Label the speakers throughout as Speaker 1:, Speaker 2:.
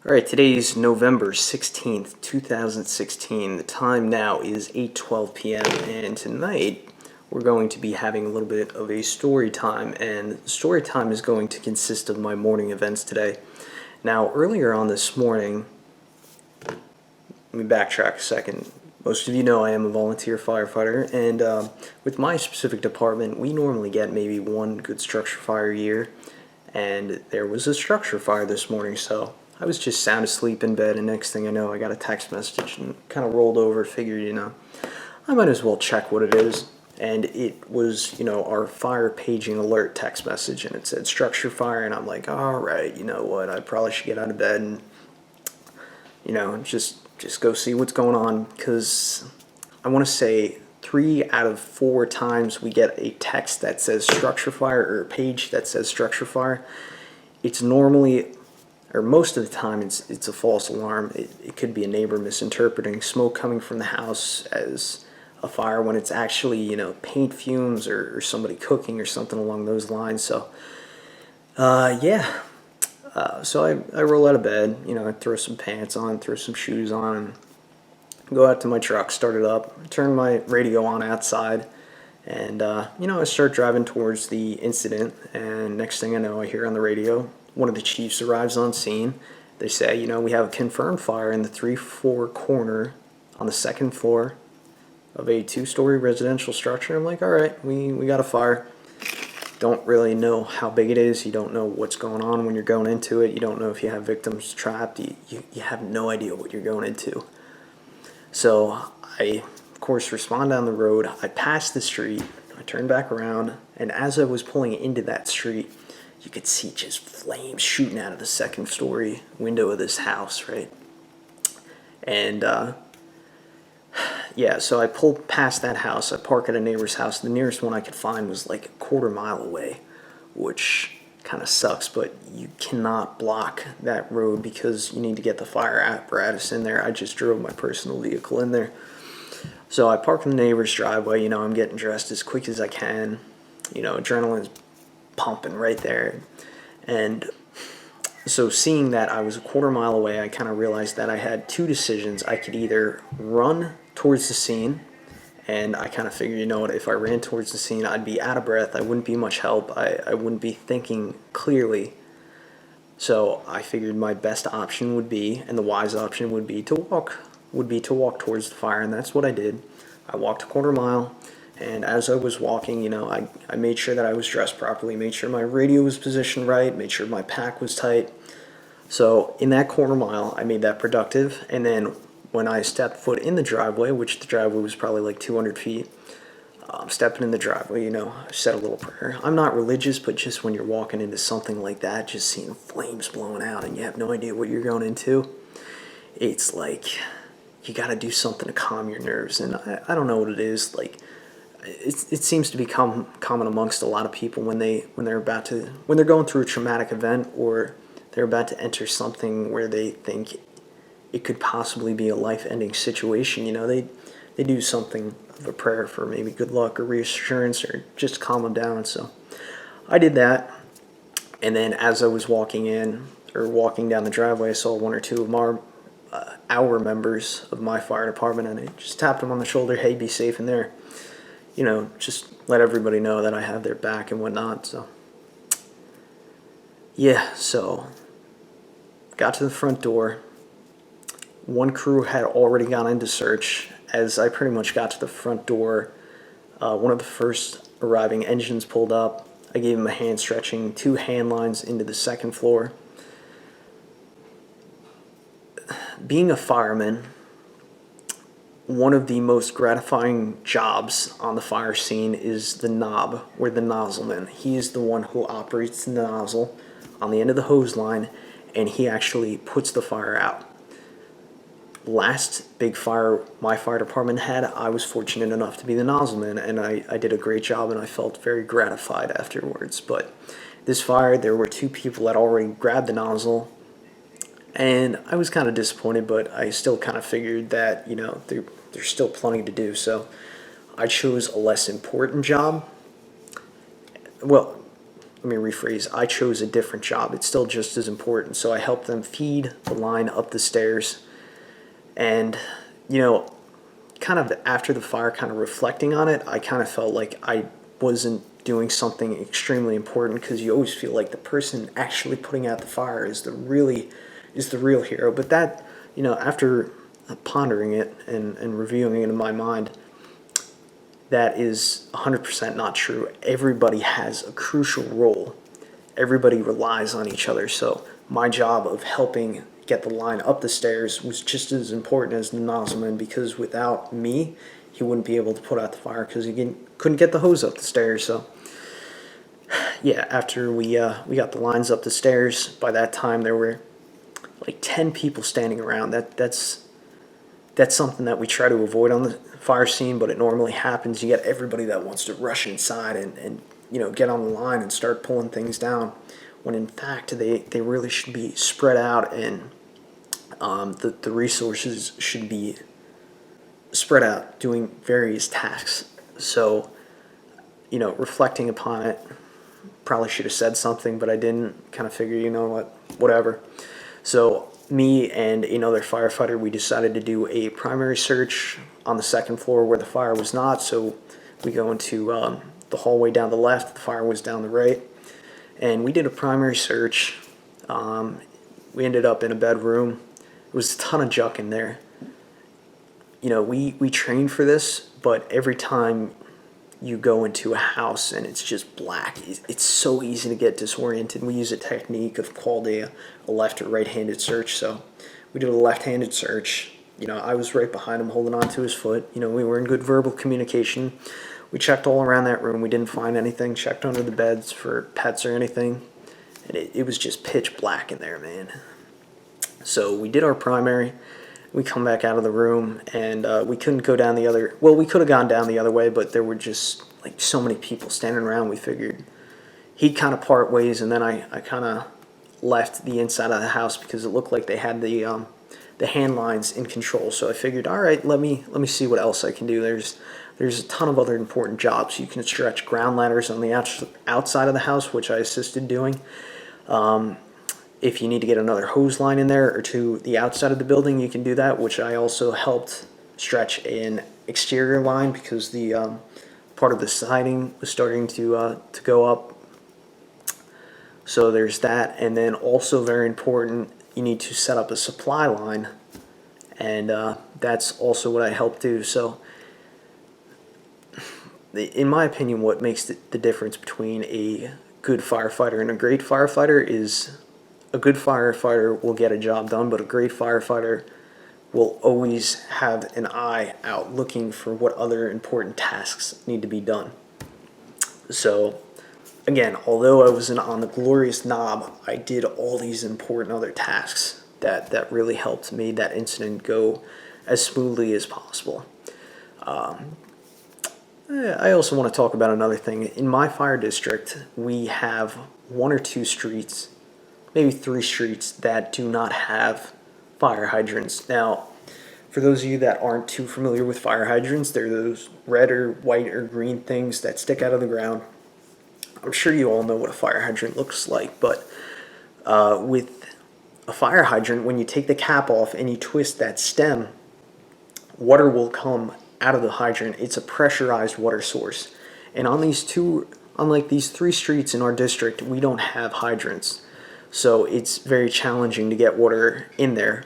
Speaker 1: Alright, today is November 16th, 2016. The time now is 8:12 p.m. and tonight we're going to be having a little bit of a story time, and story time is going to consist of my morning events today. Now, earlier on this morning, let me backtrack a second. Most of you know I am a volunteer firefighter, and with my specific department, we normally get maybe one good structure fire a year, and there was a structure fire this morning, so I was just sound asleep in bed, and next thing I know, I got a text message and kind of rolled over, figured, I might as well check what it is. And it was, our fire paging alert text message, and it said structure fire, and I'm like, all right, you know what, I probably should get out of bed and, just go see what's going on, because I want to say 3 out of 4 times we get a text that says structure fire or a page that says structure fire. It's normally, or most of the time, it's a false alarm. It could be a neighbor misinterpreting smoke coming from the house as a fire when it's actually, paint fumes or somebody cooking or something along those lines. So, yeah. So I roll out of bed, I throw some pants on, throw some shoes on, and go out to my truck, start it up, turn my radio on outside, and, I start driving towards the incident, and next thing I know, I hear on the radio, one of the chiefs arrives on scene. They say, we have a confirmed fire in the 3-4 corner on the second floor of a 2-story residential structure. I'm like, all right, we got a fire. Don't really know how big it is. You don't know what's going on when you're going into it. You don't know if you have victims trapped. You have no idea what you're going into. So I, of course, respond down the road. I pass the street. I turn back around. And as I was pulling into that street, you could see just flames shooting out of the second-story window of this house, right? And, yeah, so I pull past that house. I park at a neighbor's house. The nearest one I could find was like a quarter-mile away, which kind of sucks, but you cannot block that road because you need to get the fire apparatus in there. I just drove my personal vehicle in there. So I park in the neighbor's driveway. I'm getting dressed as quick as I can. Adrenaline's pumping right there. And so seeing that I was a quarter-mile away, I kind of realized that I had 2 decisions. I could either run towards the scene, and I kind of figured, if I ran towards the scene, I'd be out of breath. I wouldn't be much help. I wouldn't be thinking clearly. So I figured my best option would be, and the wise option would be to walk towards the fire, and that's what I did. I walked a quarter-mile, and as I was walking, I made sure that I was dressed properly, made sure my radio was positioned right, made sure my pack was tight. So in that quarter-mile, I made that productive, and then when I stepped foot in the driveway, which the driveway was probably like 200 feet, stepping in the driveway, I said a little prayer. I'm not religious, but just when you're walking into something like that, just seeing flames blowing out and you have no idea what you're going into, it's like you got to do something to calm your nerves. And I don't know what it is. Like, it seems to become common amongst a lot of people when they're going through a traumatic event, or they're about to enter something where they think it could possibly be a life-ending situation. They do something of a prayer for maybe good luck or reassurance or just calm them down. So I did that, and then as I was walking down the driveway, I saw 1 or 2 of our members of my fire department, and I just tapped them on the shoulder. Hey, be safe in there. Just let everybody know that I have their back and whatnot. So yeah, so got to the front door. One crew had already gone into search. As I pretty much got to the front door, one of the first arriving engines pulled up. I gave him a hand stretching, 2 hand lines into the second floor. Being a fireman, one of the most gratifying jobs on the fire scene is the knob, or the nozzleman. He is the one who operates the nozzle on the end of the hose line, and he actually puts the fire out. Last big fire my fire department had, I was fortunate enough to be the nozzleman, and I did a great job, and I felt very gratified afterwards. But this fire, there were 2 people that already grabbed the nozzle, and I was kind of disappointed, but I still kind of figured that, there's still plenty to do. So I chose a less important job. Well, let me rephrase, I chose a different job. It's still just as important. So I helped them feed the line up the stairs. And, you know, kind of after the fire, kind of reflecting on it, I kind of felt like I wasn't doing something extremely important, because you always feel like the person actually putting out the fire is the real hero. But that, you know, after pondering it and reviewing it in my mind, that is 100% not true. Everybody has a crucial role. Everybody relies on each other. So my job of helping get the line up the stairs was just as important as the nozzleman, because without me, he wouldn't be able to put out the fire because he couldn't get the hose up the stairs. So yeah, after we got the lines up the stairs, by that time there were like 10 people standing around. That's something that we try to avoid on the fire scene, but it normally happens. You get everybody that wants to rush inside and you know, get on the line and start pulling things down, when in fact they really should be spread out, and the resources should be spread out doing various tasks. So, you know, reflecting upon it, probably should have said something, but I didn't. Kind of figure, you know what, whatever. So me and another firefighter, we decided to do a primary search on the second floor where the fire was not. So we go into the hallway down the left, the fire was down the right, and we did a primary search. We ended up in a bedroom. It was a ton of junk in there. You know, we trained for this, but every time you go into a house and it's just black, it's so easy to get disoriented. We use a technique of called a left or right-handed search. So we did a left-handed search. You know, I was right behind him holding on to his foot. You know, we were in good verbal communication. We checked all around that room. We didn't find anything. Checked under the beds for pets or anything. And it was just pitch black in there, man. So we did our primary. We come back out of the room, and we couldn't go down the other... Well, we could have gone down the other way, but there were just like so many people standing around. We figured he'd kind of part ways, and then I kind of left the inside of the house because it looked like they had the hand lines in control. So I figured, all right, let me see what else I can do. There's a ton of other important jobs. You can stretch ground ladders on the outside of the house, which I assisted doing. If you need to get another hose line in there or to the outside of the building, you can do that, which I also helped stretch an exterior line because the part of the siding was starting to go up. So there's that. And then also very important, you need to set up a supply line, and that's also what I helped do. So in my opinion, what makes the difference between a good firefighter and a great firefighter is a good firefighter will get a job done, but a great firefighter will always have an eye out looking for what other important tasks need to be done. So again, although I wasn't on the glorious knob, I did all these important other tasks that really helped made that incident go as smoothly as possible. I also want to talk about another thing. In my fire district, we have one or two streets, maybe 3 streets, that do not have fire hydrants. Now, for those of you that aren't too familiar with fire hydrants, they're those red or white or green things that stick out of the ground. I'm sure you all know what a fire hydrant looks like, but with a fire hydrant, when you take the cap off and you twist that stem, water will come out of the hydrant. It's a pressurized water source. And on these two, unlike these 3 streets in our district, we don't have hydrants. So it's very challenging to get water in there.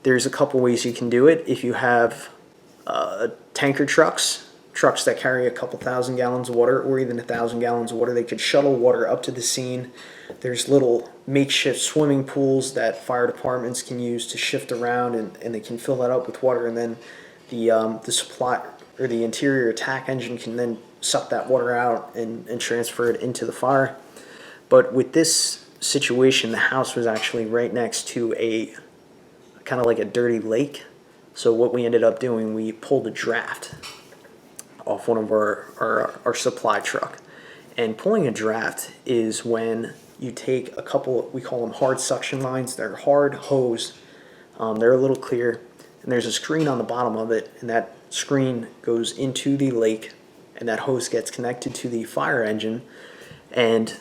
Speaker 1: There's a couple ways you can do it. If you have tanker trucks that carry a couple thousand gallons of water, or even 1,000 gallons of water, they could shuttle water up to the scene. There's little makeshift swimming pools that fire departments can use to shift around, and they can fill that up with water, and then the supply or the interior attack engine can then suck that water out and transfer it into the fire. But with this situation, the house was actually right next to a kind of like a dirty lake. So what we ended up doing, we pulled a draft off one of our supply truck. And pulling a draft is when you take a couple, we call them hard suction lines. They're hard hose. They're a little clear, and there's a screen on the bottom of it, and that screen goes into the lake, and that hose gets connected to the fire engine, And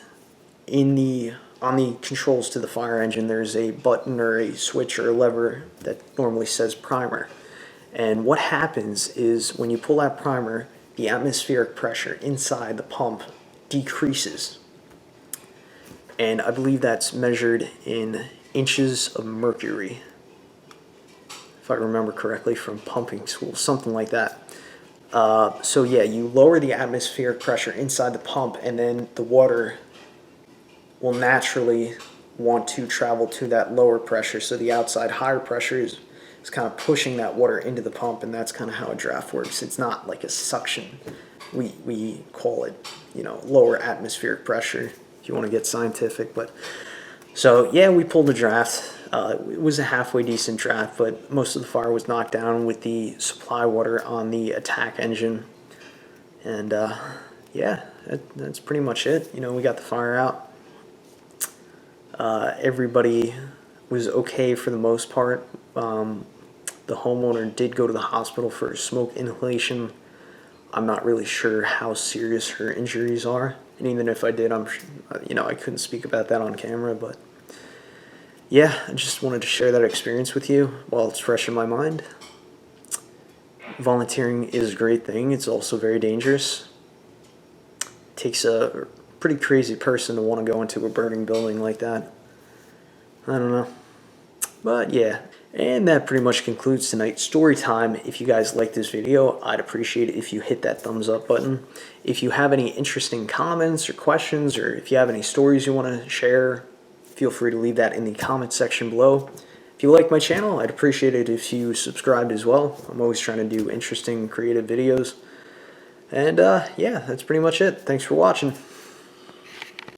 Speaker 1: on the controls to the fire engine, there's a button or a switch or a lever that normally says primer. And what happens is when you pull that primer, the atmospheric pressure inside the pump decreases. And I believe that's measured in inches of mercury, if I remember correctly from pumping school, something like that. So yeah, you lower the atmospheric pressure inside the pump, and then the water will naturally want to travel to that lower pressure. So the outside higher pressure is kind of pushing that water into the pump, and that's kind of how a draft works. It's not like a suction. We call it, lower atmospheric pressure, if you want to get scientific. But so yeah, we pulled a draft. It was a halfway decent draft, but most of the fire was knocked down with the supply water on the attack engine. And yeah, that's pretty much it. We got the fire out. Everybody was okay for the most part. The homeowner did go to the hospital for smoke inhalation. I'm not really sure how serious her injuries are, and even if I did, I couldn't speak about that on camera. But yeah, I just wanted to share that experience with you while it's fresh in my mind. Volunteering is a great thing. It's also very dangerous. It takes a pretty crazy person to want to go into a burning building like that. I don't know. But yeah, and that pretty much concludes tonight's story time. If you guys like this video, I'd appreciate it if you hit that thumbs up button. If you have any interesting comments or questions, or if you have any stories you want to share, feel free to leave that in the comment section below. If you like my channel, I'd appreciate it if you subscribed as well. I'm always trying to do interesting, creative videos. And yeah, that's pretty much it. Thanks for watching.